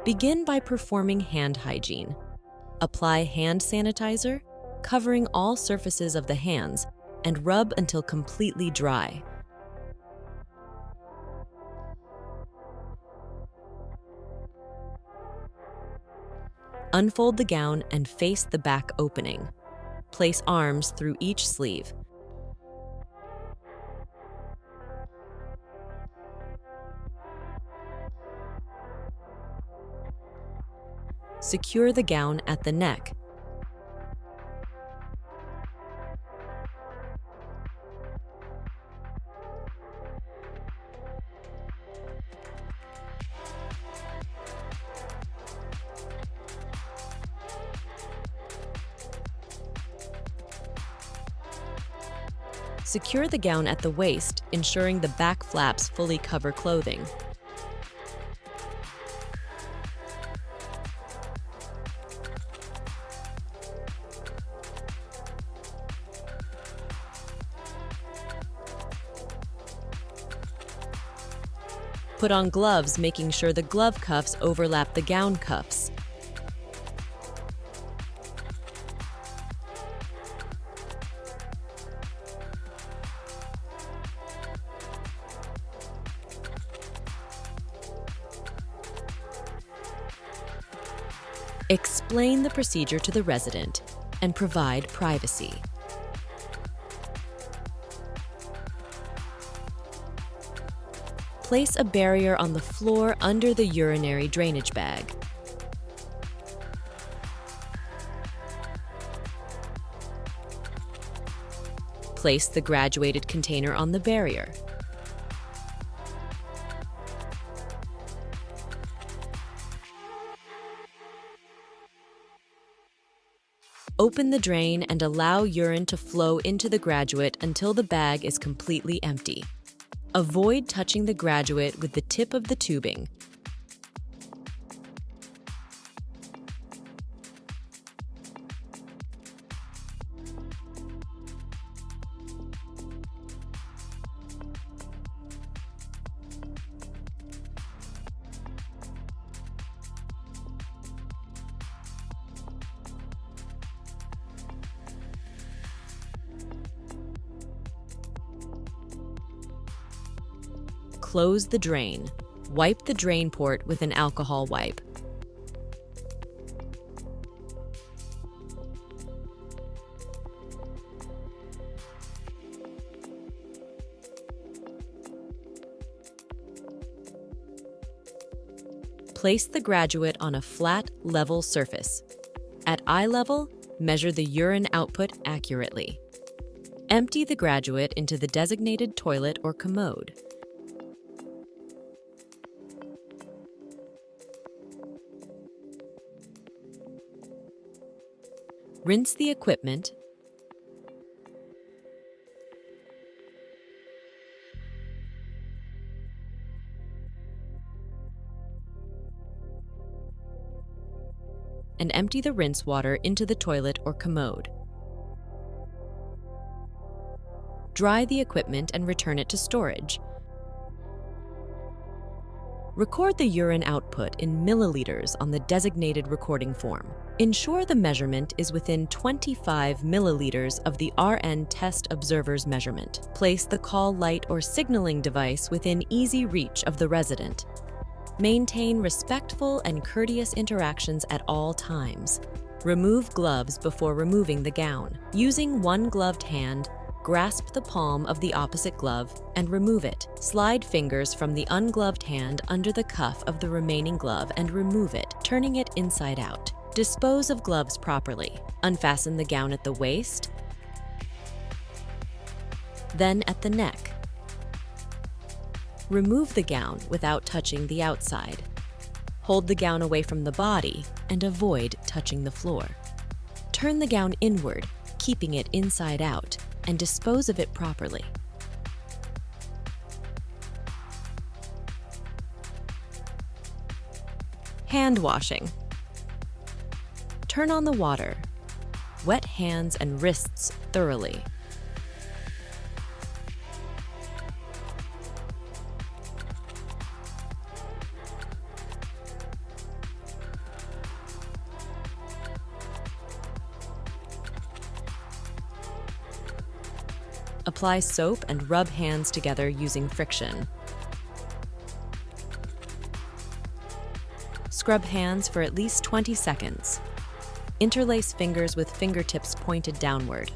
Begin by performing hand hygiene. Apply hand sanitizer, covering all surfaces of the hands, and rub until completely dry. Unfold the gown and face the back opening. Place arms through each sleeve. Secure the gown at the neck. Secure the gown at the waist, ensuring the back flaps fully cover clothing. Put on gloves, making sure the glove cuffs overlap the gown cuffs. Explain the procedure to the resident and provide privacy. Place a barrier on the floor under the urinary drainage bag. Place the graduated container on the barrier. Open the drain and allow urine to flow into the graduate until the bag is completely empty. Avoid touching the graduate with the tip of the tubing. Close the drain. Wipe the drain port with an alcohol wipe. Place the graduate on a flat, level surface. At eye level, measure the urine output accurately. Empty the graduate into the designated toilet or commode. Rinse the equipment and empty the rinse water into the toilet or commode. Dry the equipment and return it to storage. Record the urine output in milliliters on the designated recording form. Ensure the measurement is within 25 milliliters of the RN test observer's measurement. Place the call light or signaling device within easy reach of the resident. Maintain respectful and courteous interactions at all times. Remove gloves before removing the gown. Using one gloved hand, grasp the palm of the opposite glove and remove it. Slide fingers from the ungloved hand under the cuff of the remaining glove and remove it, turning it inside out. Dispose of gloves properly. Unfasten the gown at the waist, then at the neck. Remove the gown without touching the outside. Hold the gown away from the body and avoid touching the floor. Turn the gown inward, keeping it inside out, and dispose of it properly. Hand washing. Turn on the water. Wet hands and wrists thoroughly. Apply soap and rub hands together using friction. Scrub hands for at least 20 seconds. Interlace fingers with fingertips pointed downward.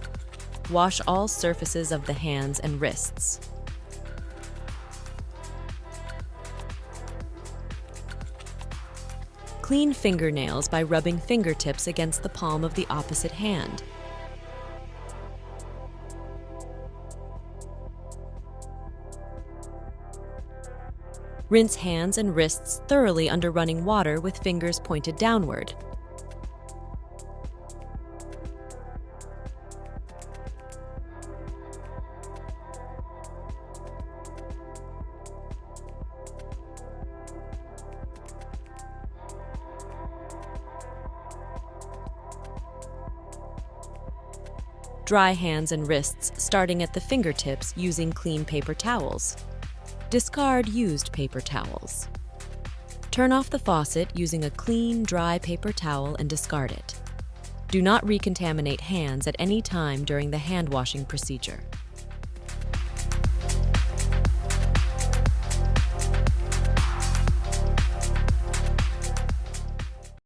Wash all surfaces of the hands and wrists. Clean fingernails by rubbing fingertips against the palm of the opposite hand. Rinse hands and wrists thoroughly under running water with fingers pointed downward. Dry hands and wrists starting at the fingertips using clean paper towels. Discard used paper towels. Turn off the faucet using a clean, dry paper towel and discard it. Do not recontaminate hands at any time during the hand washing procedure.